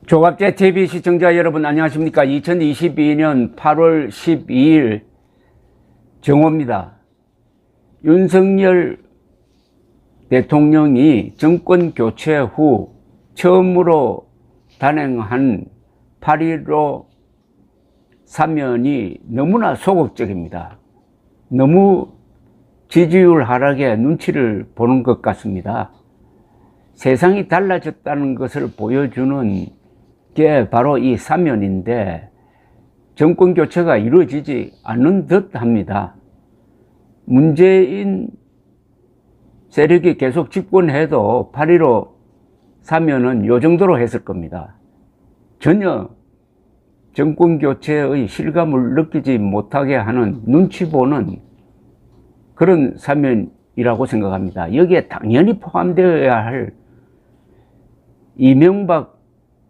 조갑제 TV 시청자 여러분 안녕하십니까. 2022년 8월 12일 정오입니다. 윤석열 대통령이 정권 교체 후 처음으로 단행한 8.15 사면이 너무나 소극적입니다. 너무 지지율 하락에 눈치를 보는 것 같습니다. 세상이 달라졌다는 것을 보여주는 게 바로 이 사면인데 정권 교체가 이루어지지 않는 듯 합니다. 문재인 세력이 계속 집권해도 8.15 사면은 요 정도로 했을 겁니다. 전혀 정권 교체의 실감을 느끼지 못하게 하는 눈치 보는 그런 사면이라고 생각합니다. 여기에 당연히 포함되어야 할 이명박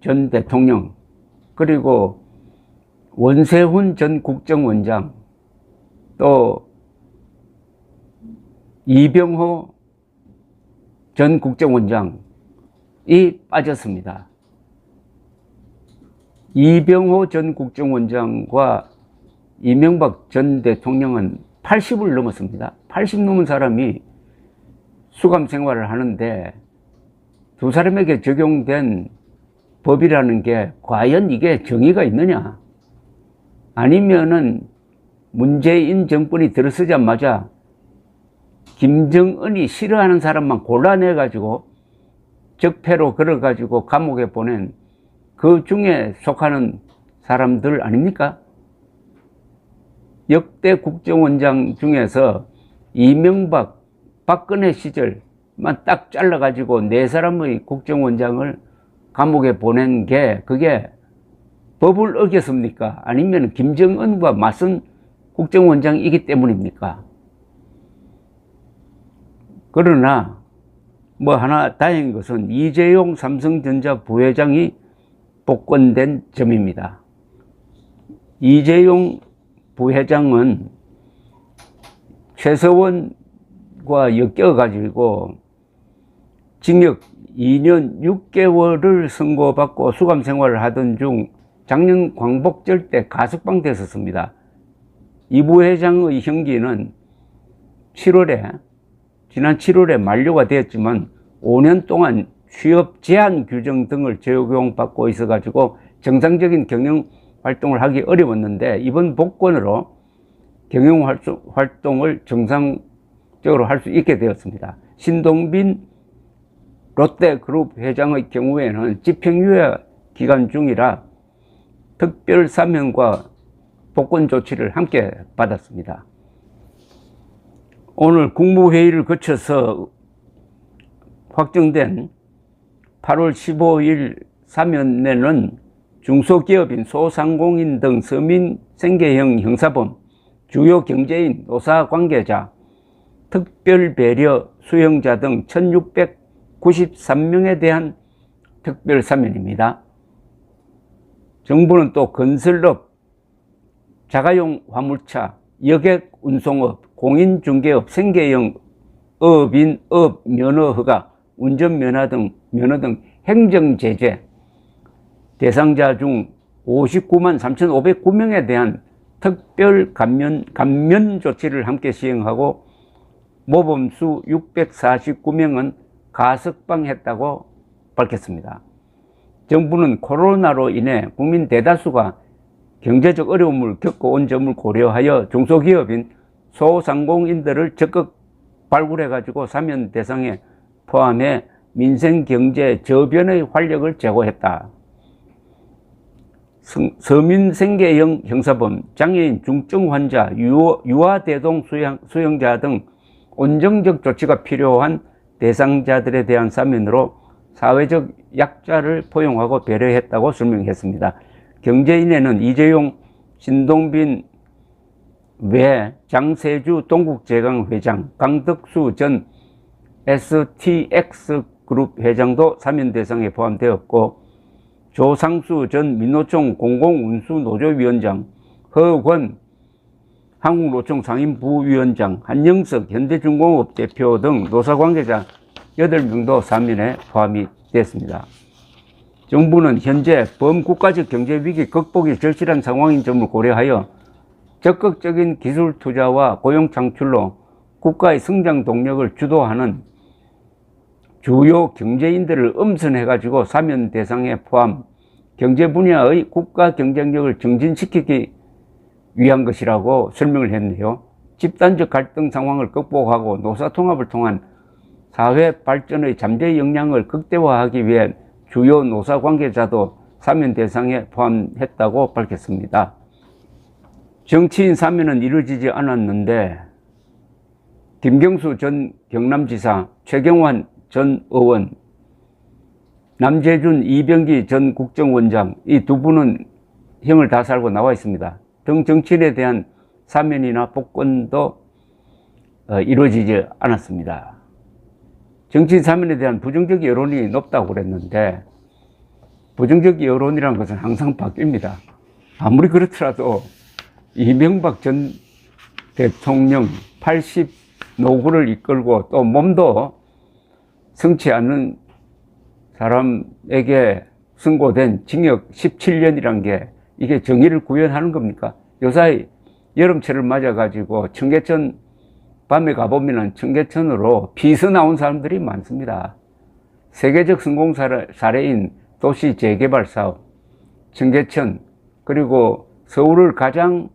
전 대통령, 그리고 원세훈 전 국정원장, 또 이병호 전 국정원장이 빠졌습니다. 이병호 전 국정원장과 이명박 전 대통령은 80을 넘었습니다. 80 넘은 사람이 수감 생활을 하는데 두 사람에게 적용된 법이라는 게 과연 이게 정의가 있느냐? 아니면은 문재인 정권이 들어서자마자 김정은이 싫어하는 사람만 골라내가지고 적폐로 걸어가지고 감옥에 보낸 그 중에 속하는 사람들 아닙니까? 역대 국정원장 중에서 이명박, 박근혜 시절만 딱 잘라가지고 네 사람의 국정원장을 감옥에 보낸 게 그게 법을 어겼습니까? 아니면 김정은과 맞선 국정원장이기 때문입니까? 그러나 뭐 하나 다행인 것은 이재용 삼성전자 부회장이 복권된 점입니다. 이재용 부회장은 최서원과 엮여가지고 징역 2년 6개월을 선고받고 수감 생활을 하던 중 작년 광복절 때 가석방 됐었습니다. 이 부회장의 형기는 지난 7월에 만료가 되었지만 5년 동안 취업 제한 규정 등을 적용받고 있어가지고 정상적인 경영 활동을 하기 어려웠는데 이번 복권으로 경영 활동을 정상적으로 할 수 있게 되었습니다. 신동빈 롯데그룹 회장의 경우에는 집행유예 기간 중이라 특별 사면과 복권 조치를 함께 받았습니다. 오늘 국무회의를 거쳐서 확정된 8월 15일 사면에는 중소기업인 소상공인 등 서민 생계형 형사범, 주요 경제인, 노사 관계자, 특별 배려 수용자 등 1693명에 대한 특별 사면입니다. 정부는 또 건설업, 자가용 화물차, 여객 운송업, 공인중개업, 생계형 업인업 면허 허가, 운전면허 등 행정제재 대상자 중 59만 3,509명에 대한 특별 감면 조치를 함께 시행하고 모범수 649명은 가석방했다고 밝혔습니다. 정부는 코로나로 인해 국민 대다수가 경제적 어려움을 겪어온 점을 고려하여 중소기업인 소상공인들을 적극 발굴해가지고 사면 대상에 포함해 민생경제 저변의 활력을 제고했다. 서민생계형 형사범, 장애인, 중증 환자, 유아대동 수용자 등 온정적 조치가 필요한 대상자들에 대한 사면으로 사회적 약자를 포용하고 배려했다고 설명했습니다. 경제인에는 이재용, 신동빈 외 장세주 동국제강 회장, 강덕수 전 STX그룹 회장도 사면 대상에 포함되었고 조상수 전 민노총 공공운수노조위원장, 허권 한국노총 상임부위원장, 한영석 현대중공업 대표 등 노사관계자 8명도 사면에 포함이 됐습니다. 정부는 현재 범국가적 경제위기 극복이 절실한 상황인 점을 고려하여 적극적인 기술 투자와 고용 창출로 국가의 성장 동력을 주도하는 주요 경제인들을 엄선해가지고 사면 대상에 포함 경제 분야의 국가 경쟁력을 증진시키기 위한 것이라고 설명을 했네요. 집단적 갈등 상황을 극복하고 노사통합을 통한 사회 발전의 잠재 역량을 극대화하기 위해 주요 노사 관계자도 사면 대상에 포함했다고 밝혔습니다. 정치인 사면은 이루어지지 않았는데 김경수 전 경남지사, 최경환 전 의원, 남재준, 이병기 전 국정원장 이 두 분은 형을 다 살고 나와 있습니다. 등 정치인에 대한 사면이나 복권도 이루어지지 않았습니다. 정치인 사면에 대한 부정적 여론이 높다고 그랬는데 부정적 여론이라는 것은 항상 바뀝니다. 아무리 그렇더라도 이명박 전 대통령 80 노후를 이끌고 또 몸도 성치 않는 사람에게 선고된 징역 17년이란 게 이게 정의를 구현하는 겁니까? 요사이 여름철을 맞아가지고 청계천 밤에 가보면 청계천으로 피서 나온 사람들이 많습니다. 세계적 성공 사례인 도시 재개발 사업, 청계천, 그리고 서울을 가장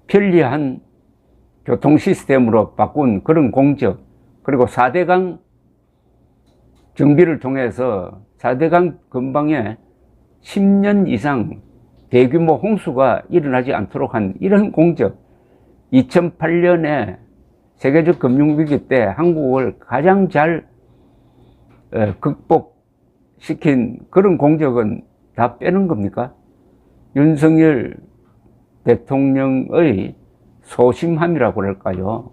편리한 교통 시스템으로 바꾼 그런 공적, 그리고 4대강 정비를 통해서 4대강 근방에 10년 이상 대규모 홍수가 일어나지 않도록 한 이런 공적, 2008년에 세계적 금융위기 때 한국을 가장 잘 극복시킨 그런 공적은 다 빼는 겁니까? 윤석열 대통령의 소심함이라고 할까요?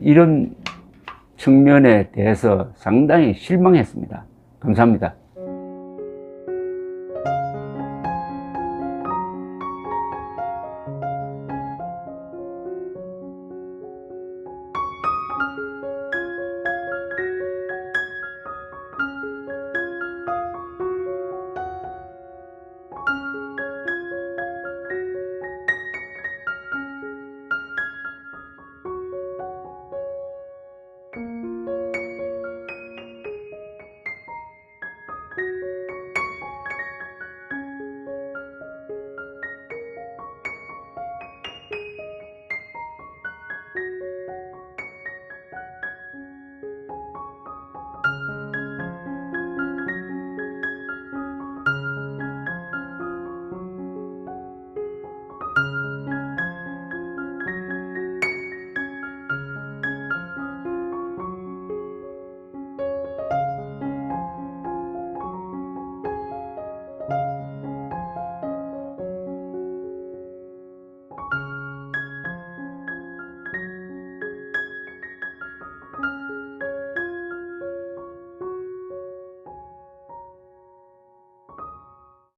이런 측면에 대해서 상당히 실망했습니다. 감사합니다.